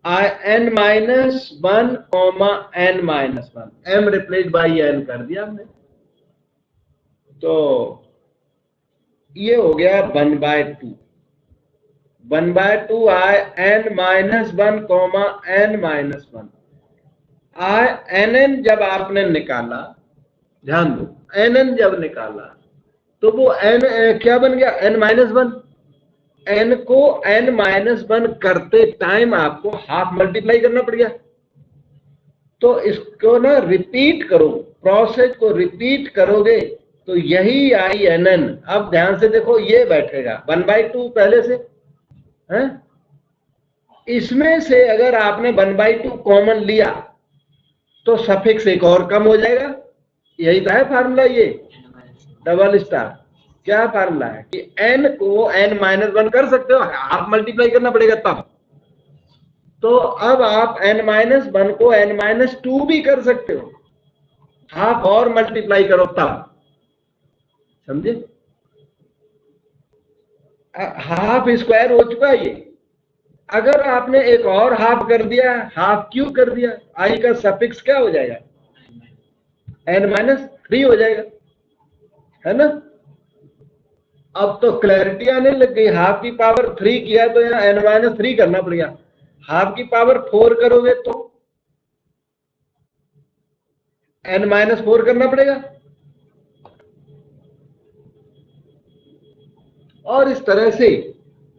I N minus 1 comma n minus 1, m replace by n कर दिया हमने, तो ये हो गया 1/2, 1/2 I n minus 1 comma n minus 1, I N N जब आपने निकाला, ध्यान दो, एन एन जब निकाला तो वो एन क्या बन गया, n माइनस 1, n को n माइनस 1 करते टाइम आपको हाफ मल्टीप्लाई करना पड़ गया, तो इसको ना रिपीट करो, प्रोसेस को रिपीट करोगे तो यही आई एन एन, अब ध्यान से देखो ये बैठेगा 1/2 पहले से है, इसमें से अगर आपने 1/2 कॉमन लिया तो सफिक्स एक और कम हो जाएगा, यही तो है फार्मूला, ये डबल स्टार क्या फार्मूला है कि n को n माइनस 1 कर सकते हो, हाफ मल्टीप्लाई करना पड़ेगा तब, तो अब आप n माइनस 1 को n माइनस 2 भी कर सकते हो, हाफ और मल्टीप्लाई करो तब, समझे, हाफ स्क्वायर हो चुका ये, अगर आपने एक और हाफ कर दिया, हाफ क्यों कर दिया, आई का सफिक्स क्या हो जाएगा, n माइनस 3 हो जाएगा, है ना। अब तो क्लैरिटी आने लग गई, हाफ की पावर 3 किया तो यहाँ n माइनस 3 करना पड़ेगा, हाफ की पावर 4 करोगे तो n माइनस 4 करना पड़ेगा, और इस तरह से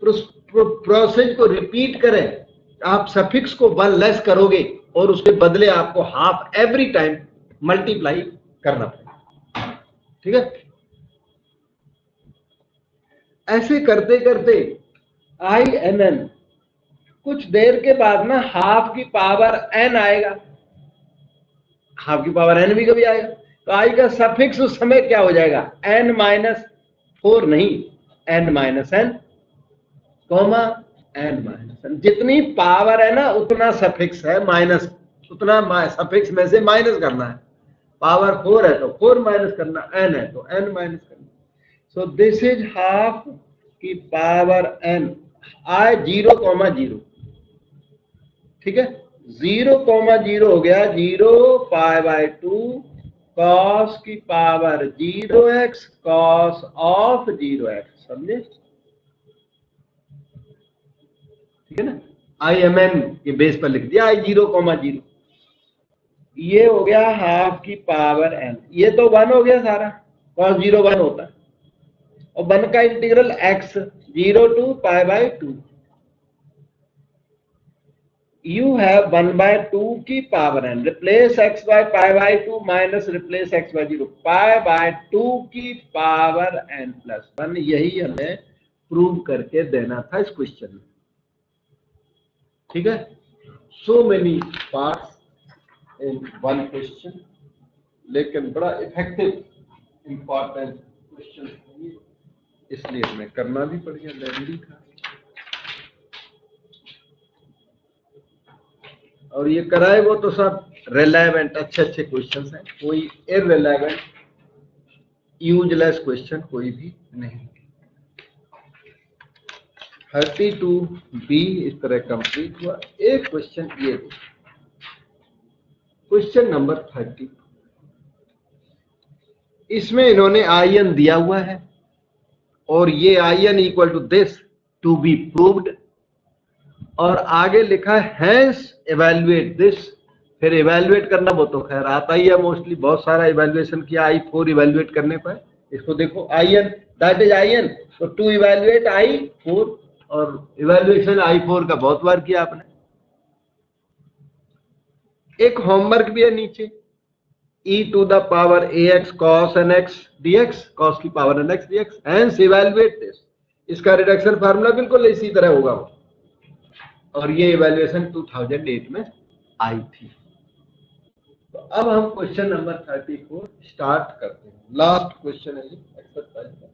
प्रोसेस को रिपीट करें, आप सफिक्स को 1 लेस करोगे और उसके बदले आपको हाफ एवरी टाइम मल्टीप्लाई करना पड़ेगा, ठीक है। ऐसे करते करते आई एन एन कुछ देर के बाद ना हाफ की पावर n आएगा, हाफ की पावर n भी कभी आएगा, तो आई का सफिक्स उस समय क्या हो जाएगा, n माइनस 4 नहीं, n minus n comma n minus n, जितनी पावर है ना उतना सफिक्स है माइनस, उतना सफिक्स में से माइनस करना है, पावर 4 है तो 4 माइनस करना, n है तो n माइनस करना, सो दिस इज हाफ की पावर n आई 0,0, ठीक है, 0,0 हो गया 0 π/2 cos की power 0x cos of 0x, समझे, ठीक है ना, आई एम एन के बेस पर लिख दिया आई 0,0, ये हो गया हाफ की पावर n, ये तो 1 हो गया सारा, cos 0 1 होता है, और 1 का integral x 0 to π/2, you have 1/2 की power n, replace x by π/2 minus replace x by 0, π/2 की पावर n प्लस 1, यही हमें प्रूव करके देना था इस क्वेश्चन में, ठीक है, so many parts in one question, लेकिन बड़ा इफेक्टिव इंपॉर्टेंट क्वेश्चन है, इसलिए हमें करना भी पड़ गया, लेंदी था। और ये कराए वो तो सब रिलेवेंट अच्छे अच्छे क्वेश्चंस हैं, कोई इररिलेवेंट यूजलेस क्वेश्चन कोई भी नहीं। 32B इस तरह कंप्लीट हुआ। एक क्वेश्चन ये, क्वेश्चन नंबर 30, इसमें इन्होंने आईएन दिया हुआ है और ये I N equal to this to be proved, और आगे लिखा है हैंस इवैल्यूएट दिस। फिर इवैल्यूएट करना वो तो खैर आता ही है, मोस्टली बहुत सारा इवैल्यूएशन किया I4 इवैल्यूएट करने पर। इसको देखो आईएन दैट इज आईएन, तो टू इवैल्यूएट I4, और इवैल्यूएशन I4 का बहुत बार किया आपने। एक होमवर्क भी है नीचे, e to the power ax cos nx dx, cos की power nx dx, hence evaluate this। इसका रिडक्शन फार्मूला बिल्कुल इसी तरह होगा, और ये इवैल्यूएशन 2008 में आई थी। तो अब हम क्वेश्चन नंबर 34 स्टार्ट करते हैं। लास्ट क्वेश्चन है एक्सरसाइज का।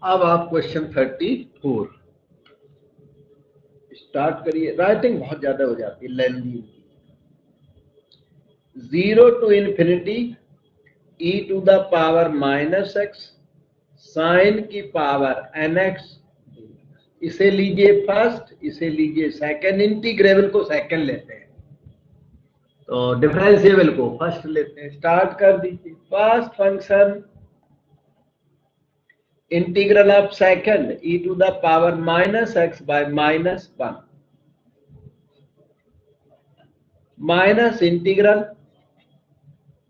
अब आप क्वेश्चन 34 स्टार्ट करिए। राइटिंग बहुत ज्यादा हो जाती है, लेंदी। 0 to infinity e to the power minus x sine की पावर nx, इसे लीजिए फर्स्ट, इसे लीजिए सेकंड, इंटीग्रेबल को सेकंड लेते हैं तो डिफरेंशिएबल को फर्स्ट लेते हैं। स्टार्ट कर दीजिए। First function integral of second e to the power minus X by minus 1 minus integral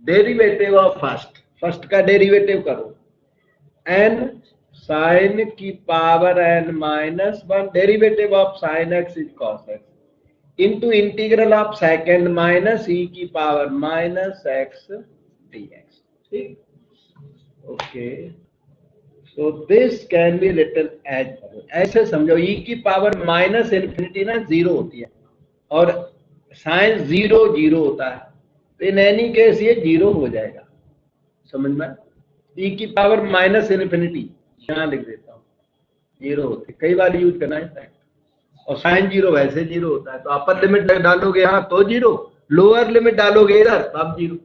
derivative of first, first का डेरिवेटिव करो, n साइन की power n minus 1 derivative of sine x is cos x into integral of second minus e की power minus x dx। ठीक, okay, so this can be written as, ऐसे समझो, e की power minus infinity ना zero होती है और sine zero zero होता है, तो इन एनी केस ये जीरो हो जाएगा। समझ में? e की पावर माइनस इन्फिनिटी यहाँ लिख देता हूँ, जीरो होती है, कई बार यूज करना है। और साइन जीरो वैसे जीरो होता है, तो अपर लिमिट डालोगे यहाँ तो जीरो, लोअर लिमिट डालोगे इधर तो अब zero.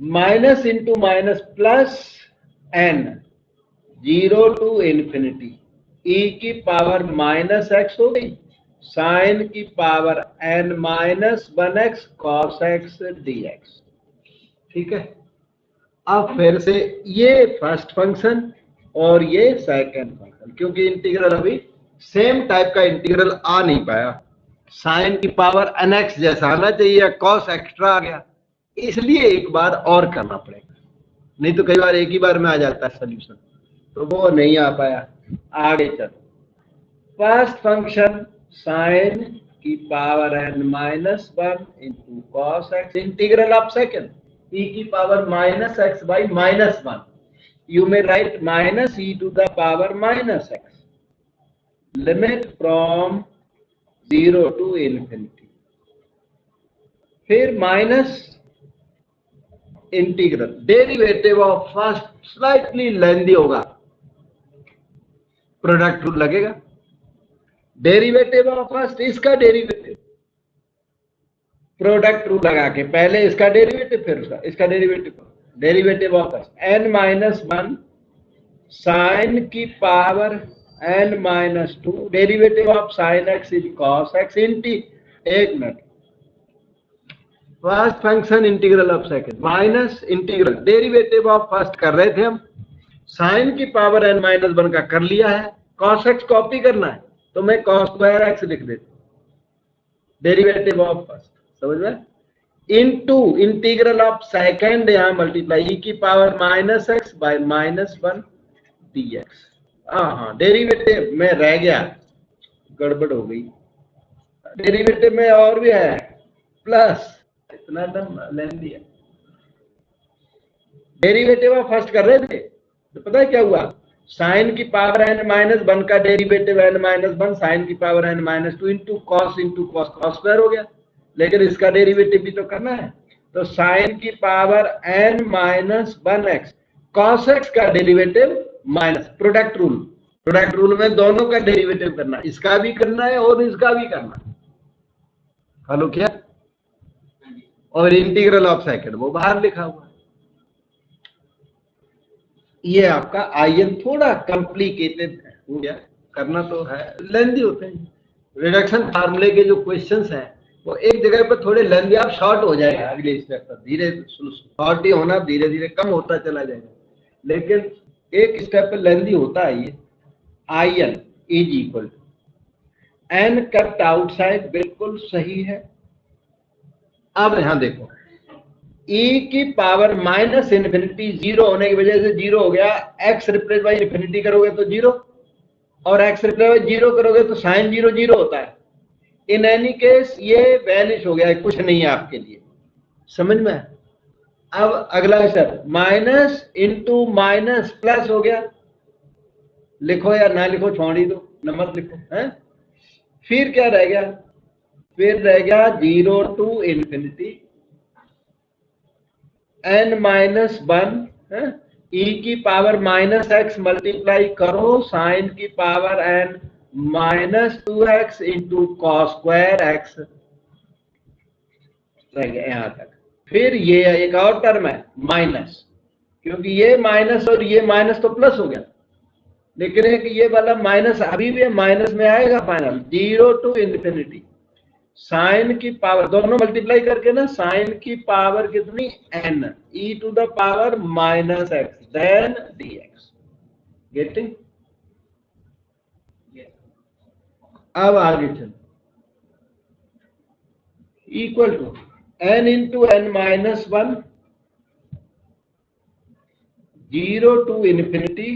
Minus into minus plus n, 0 to infinity, e की पावर माइनस एक्स हो गई, साइन की power n minus 1x cos x dx। ठीक है, अब फिर से ये फर्स्ट फंक्शन और ये सेकंड फंक्शन, क्योंकि इंटीग्रल अभी सेम टाइप का इंटीग्रल आ नहीं पाया, साइन की पावर nx जैसा आना चाहिए, कॉस एक्स्ट्रा आ गया, इसलिए एक बार और करना पड़ेगा, नहीं तो कई बार एक ही बार में आ जाता है सोल्यूशन, तो वो नहीं आ पाया। आगे चलो, फर्स्ट फंक्शन साइन की power n minus 1 into cos x, integral of second e की power minus x by minus 1, you may write minus e to the power minus x, limit from 0 to infinity, फिर minus integral derivative of first, slightly lengthy होगा, product rule लगेगा, derivative of first, इसका derivative, product rule लगा के पहले इसका derivative फिर उसका, इसका derivative, derivative of first n minus 1 sine की power n minus 2 derivative of sine x is cos x इंटी, एक minute, first function integral of second minus integral derivative of first कर रहे थे हम, साइन की पावर n माइनस 1 का कर लिया है, कॉस x कॉपी करना है तो मैं कॉस स्क्वायर x लिख देता हूं, डेरिवेटिव ऑफ फर्स्ट। समझ में? इनटू इंटीग्रल ऑफ सेकंड, यहां मल्टीप्लाई e की power minus X by minus 1 dx। हाँ, डेरिवेटिव में रह गया, गड़बड़ हो गई। डेरिवेटिव में और भी है प्लस, इतना दम लेन दिया। डेरिवेटिव आप फर्स्ट कर रहे थे तो पता है क्या हुआ, साइन की पावर n माइनस 1 का डेरिवेटिव n माइनस 1 साइन की power n minus 2 into cos square हो गया। लेकिन इसका डेरिवेटिव भी तो करना है, तो साइन की power n minus 1x cos x का डेरिवेटिव माइनस प्रोडक्ट रूल में दोनों का डेरिवेटिव करना, इसका भी करना है और इसका भी करना है। हेलो क्या, और इंटीग्रल ऑफ सेकंड वो बाहर लिखा हुआ। ये आपका आईएन थोड़ा कॉम्प्लिकेटेड हो गया, करना तो है, लेंदी होते हैं। रिडक्शन फार्मूले के जो क्वेश्चंस हैं वो एक जगह पर थोड़े लेंदी, आप शॉर्ट हो जाएगा अगले स्टेप पर, धीरे शॉर्ट ही होना, धीरे धीरे कम होता चला जाएगा, लेकिन एक स्टेप पर लेंदी होता है। ये I N is equal to N cut outside, बिल्कुल सही है। अब यहां देखो, e की पावर माइनस इन्फिनिटी जीरो होने की वजह से जीरो हो गया, x रिप्लेस बाई इन्फिनिटी करोगे तो जीरो, और x रिप्लेस बाई जीरो करोगे तो साइन जीरो जीरो होता है। इन एनी केस ये वैनिश हो गया है, कुछ नहीं है आपके लिए, समझ में। अब अगला step, minus into minus plus हो गया, लिखो या ना लिखो छोड़ ही दो, नंबर लिखो है। फिर क्या रह गया, फिर रह गया zero to infinity n minus 1 e की पावर माइनस एक्स मल्टीप्लाई करो साइन की power n minus 2x into cos square X, रह गया यहां तक। फिर ये एक और टर्म है माइनस, क्योंकि ये माइनस और ये माइनस तो प्लस हो गया, लेकिन एक ये वाला माइनस अभी भी माइनस में आएगा final, zero to infinity sine की पावर, दोनों मल्टीप्लाई करके ना, साइन की पावर कितनी n e to the power minus x then dx, getting. अब आगे चलो, equal to n into n minus 1 zero to infinity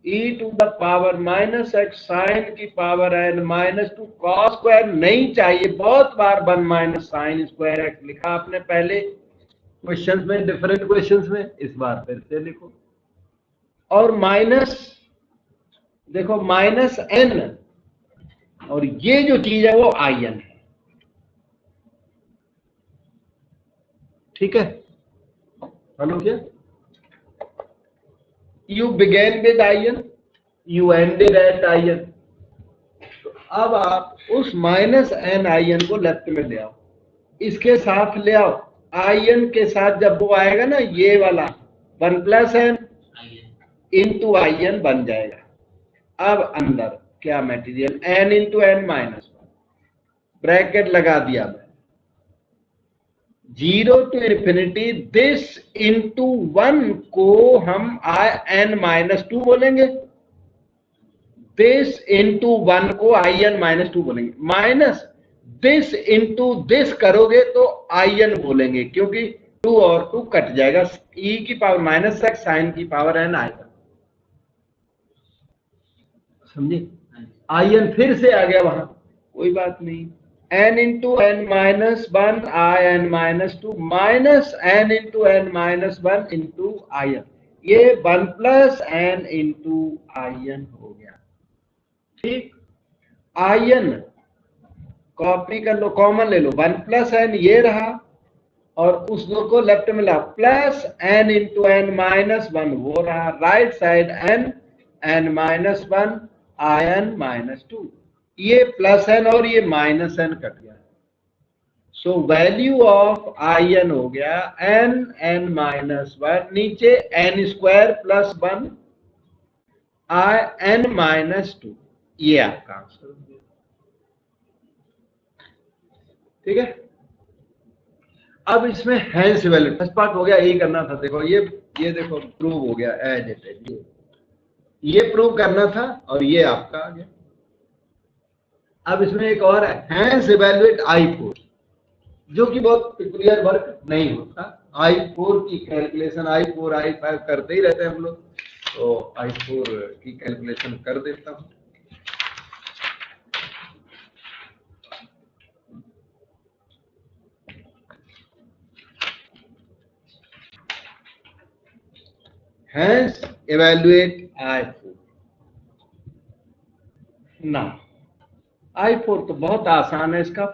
e to the power minus x sine की power n minus 2 cos square नहीं चाहिए, बहुत बार 1 minus sine square x लिखा आपने पहले क्वेश्चंस में, डिफरेंट क्वेश्चंस में, इस बार फिर से लिखो। और माइनस देखो माइनस n, और ये जो चीज है वो आई एन है, ठीक है। हेलो क्या, you began with in, you ended at in, तो अब आप उस माइनस एन आई एन को लेफ्ट में ले आओ, इसके साथ ले आओ, आई एन के साथ जब वो आएगा ना ये वाला 1 plus N into I N बन जाएगा। अब अंदर क्या material, N into N minus 1, bracket लगा दिया मैं, zero to infinity this into 1 को हम n माइनस 2 बोलेंगे, दिस इंटू 1 को आई एन माइनस 2 बोलेंगे, माइनस दिस इंटू दिस करोगे तो आई एन बोलेंगे, क्योंकि 2 और 2 कट जाएगा, e की पावर माइनस एक्स साइन की पावर n आएगा, समझे। आई एन फिर से आ गया वहां, कोई बात नहीं, n into N minus 1 I N minus 2 minus n into N minus 1 into I N, ये 1 plus n into I N हो गया, ठीक। आई एन कॉपी कर लो, कॉमन ले लो, 1 प्लस n ये रहा, और उस दो को लेफ्ट में ला, plus n into N minus 1 वो रहा, right side n minus 1 I N minus 2, ये प्लस एन और ये माइनस एन कट गया, so value of I N हो गया n माइनस 1, नीचे n square plus 1 n minus 2, ये आपका आंसर हो गया, ठीक है। अब इसमें हैंस वैल्यू फर्स्ट पार्ट हो गया, यही करना था, देखो ये देखो प्रूव हो गया एज इट इज, ये प्रूव करना था और ये आपका आ गया। अब इसमें एक और है, हैंस इवैल्यूएट आई फोर्स, जो कि बहुत पिकुलियर वर्क नहीं होता। I4 की कैलकुलेशन I4 I5 करते ही रहते हैं हम लोग, तो I4 की कैलकुलेशन कर देता हूं। Hence evaluate I4 ना। I4 तो बहुत आसान है इसका,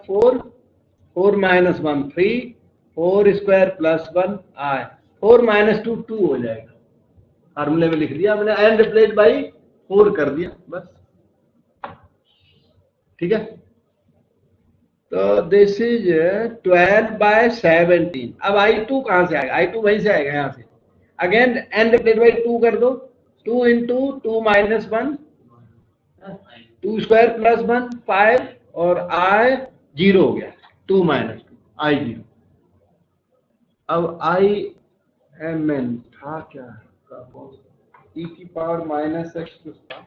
4 minus 1 3, 4 square plus 1 I, 4 minus 2 2 हो जाएगा। फार्मूले में लिख दिया हमने, एंड रिप्लेस बाई 4 कर दिया बस, ठीक है। तो दिस इज 12/17। अब I2 कहां से आएगा? I2 वहीं से आएगा, यहां से। अगेन एंड रिप्लेस बाई 2 कर दो, 2 इंटू 2 माइनस 1, 2 स्क्वायर प्लस 1 5, और I 0 हो गया, 2 माइनस 2 I 0। अब IMN था क्या? e की पावर माइनस एक्स कुछ था,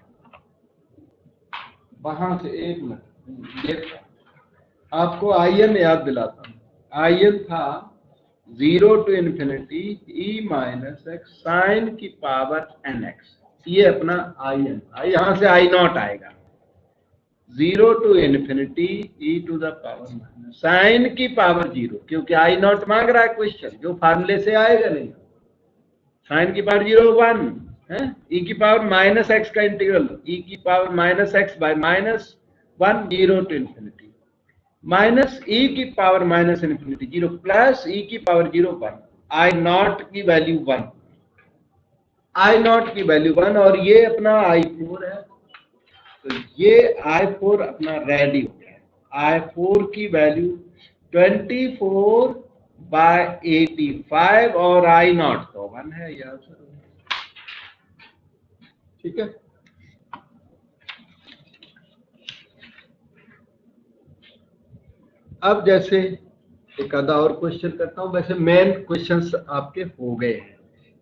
वहां से एक मिनट, ये आपको IN याद दिलाता हूं। IN था 0 to infinity e minus x sine की पावर nx, ये अपना IN। यहां से I0 आएगा, 0 to infinity e to the power minus sine की पावर 0, क्योंकि I0 मांग रहा है क्वेश्चन, जो फार्मूले से आएगा नहीं। साइन की पावर 0 1 है, e की पावर माइनस एक्स का इंटीग्रल, e की power minus X by minus 1 0 to infinity, minus e की power minus infinity 0 plus e की पावर 0 1, I0 की वैल्यू 1, I0 की वैल्यू 1, और ये अपना I4 है। तो ये I4 अपना रेडी हो गया। I4 की वैल्यू 24/85, और I0 तो 1 है, ये आंसर, ठीक है। अब जैसे एक आधा और क्वेश्चन करता हूं, वैसे मेन क्वेश्चंस आपके हो गए हैं।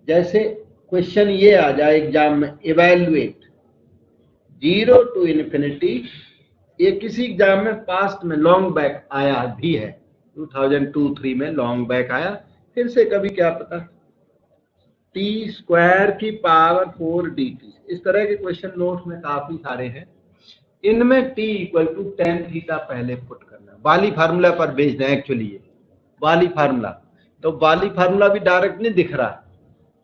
जैसे क्वेश्चन ये आ जाए एग्जाम में, इवैल्यूएट 0 to infinity, ये किसी एग्जाम में पास्ट में लॉन्ग बैक आया भी है, 2002-3 में लॉन्ग बैक आया, फिर से कभी क्या पता, t स्क्वायर की पावर 4 dt, इस तरह के क्वेश्चन नोट्स में काफी सारे हैं। इनमें t equal to tan theta पहले पुट करना है, वाली फार्मूला पर भेजना है एक्चुअली, ये वाली फार्मूला, तो वाली फार्मूला भी डायरेक्ट नहीं दिख रहा है,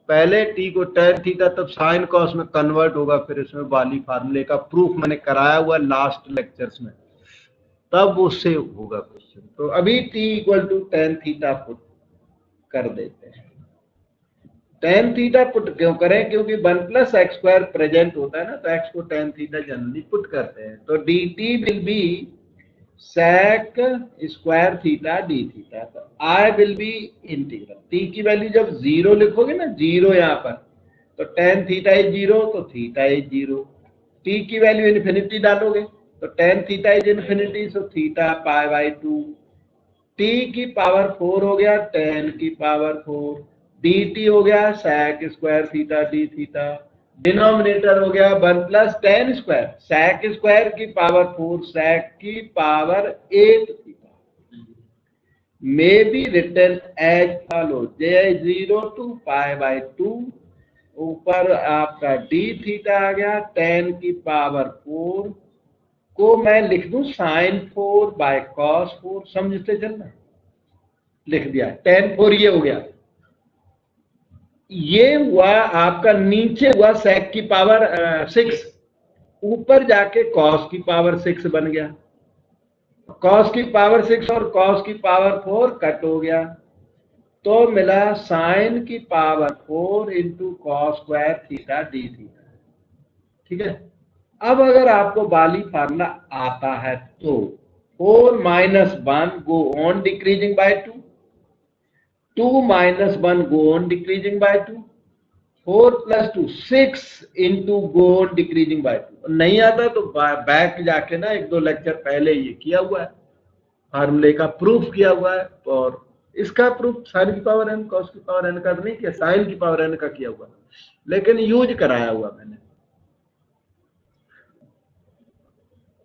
पहले t को tan थीटा तब साइन कॉस में कन्वर्ट होगा, फिर इसमें वाली फार्मूले का प्रूफ मैंने कराया हुआ लास्ट लेक्चर्स में, तब उससे होगा क्वेश्चन। तो अभी t equal to tan theta put कर देते हैं। tan थीटा पुट क्यों करें? क्योंकि 1 प्लस एक्स स्क्वायर प्रेजेंट होता है ना, तो x को tan थीटा जनरली पुट करते हैं। तो dt will be sec square theta d theta, तो I will be integral, t की वैल्यू जब 0 लिखोगे ना, 0 यहाँ पर, तो tan थीटा इज 0, तो थीटा इज 0। t की वैल्यू इन्फिनिटी डालोगे, तो tan theta is infinity, so theta π/2, t की पावर 4 हो गया tan की पावर 4, dt हो गया sec square theta d theta, denominator हो गया 1 plus tan square sec square की पावर 4 sec की power 8 theta, may be written as follows, j0 to π/2, ऊपर आपका d थीटा आ गया, tan की पावर 4 को मैं लिख दूं sin 4/cos 4, समझते चलना, लिख दिया tan 4, ये हो गया। ये हुआ आपका, नीचे हुआ sec की पावर 6, ऊपर जाके cos की पावर 6 बन गया, cos की पावर 6 और cos की पावर 4 कट हो गया, तो मिला sin की power 4 into cos square theta D theta, ठीक है। अब अगर आपको वाली फार्मूला आता है तो 4 minus 1 go on decreasing by 2, 2 minus 1 go on decreasing by 2, 4 plus 2 6 into go on decreasing by 2। नहीं आता तो बैक जाके ना 1-2 लेक्चर पहले ये किया हुआ है, फार्मूले का प्रूफ किया हुआ है, और इसका प्रूफ साइन की पावर n कॉस की पावर n का नहीं किया, साइन की पावर n का किया हुआ, लेकिन यूज कराया हुआ, मैंने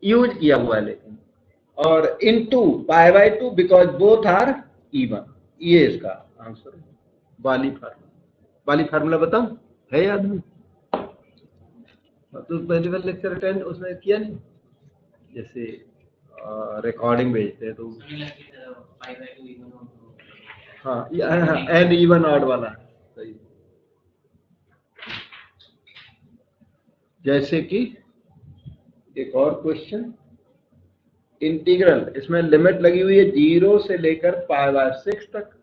यूज किया हुआ है लेकिन। और into pi by 2 because both are even. ये इसका आंसर है। वाली फार्मूला बताऊं, है याद में? तो पहले वाला लेक्चर अटेंड उसमें किया नहीं, जैसे रिकॉर्डिंग भेजते हैं तो हाँ एंड इवन ऑड वाला सही। जैसे कि एक और क्वेश्चन, इंटीग्रल, इसमें लिमिट लगी हुई है 0 से लेकर पाई बाय 6 तक।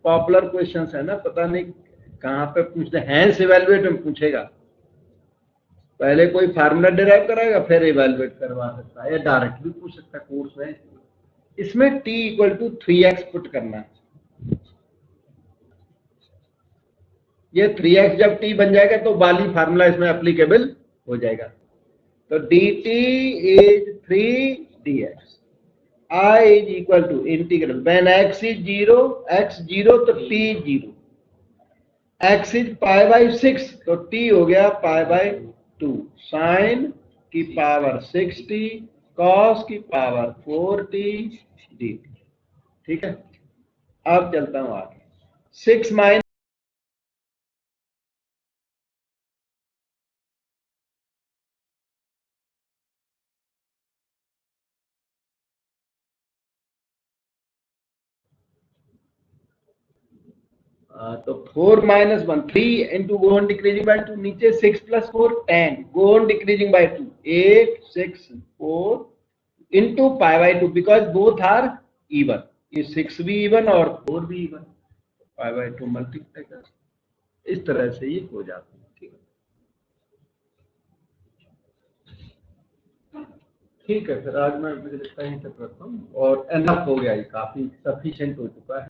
पॉपुलर क्वेश्चन है ना, पता नहीं कहाँ पे पूछते हैं, हैंस इवेलुएट में पूछेगा। पहले कोई फार्मूला डिराइव कराएगा फिर इवेलुएट करवा सकता है, या डायरेक्ट भी पूछ सकता है कोर्स में। इसमें t equal to 3x put करना है। ये 3x जब t बन जाएगा तो वाली फार्मूला इसमें एप्लीकेबल हो जाएगा। तो dt is 3dx, I is equal to integral when x is 0, x 0 तो t 0, x is pi by 6 तो t हो गया पाई बाय 2, साइन की पावर 6t, कॉस की पावर 4t dt। ठीक है, अब चलता हूं आगे। 6 माइनस तो 4 minus 1 3 into go on decreasing by 2, नीचे 6 plus 4 10, go on decreasing by 2 8 6 4 into pi by 2 because both are even. ये 6 भी इवन और 4 भी इवन, पाई बाय 2 मल्टीप्लाई कर, इस तरह से ये हो जाता है। ठीक है, फिर आज मैं मुझे लगता है यहीं तक रखता हूँ, और एनफ हो गया, ये काफी सफिशिएंट हो चुका है।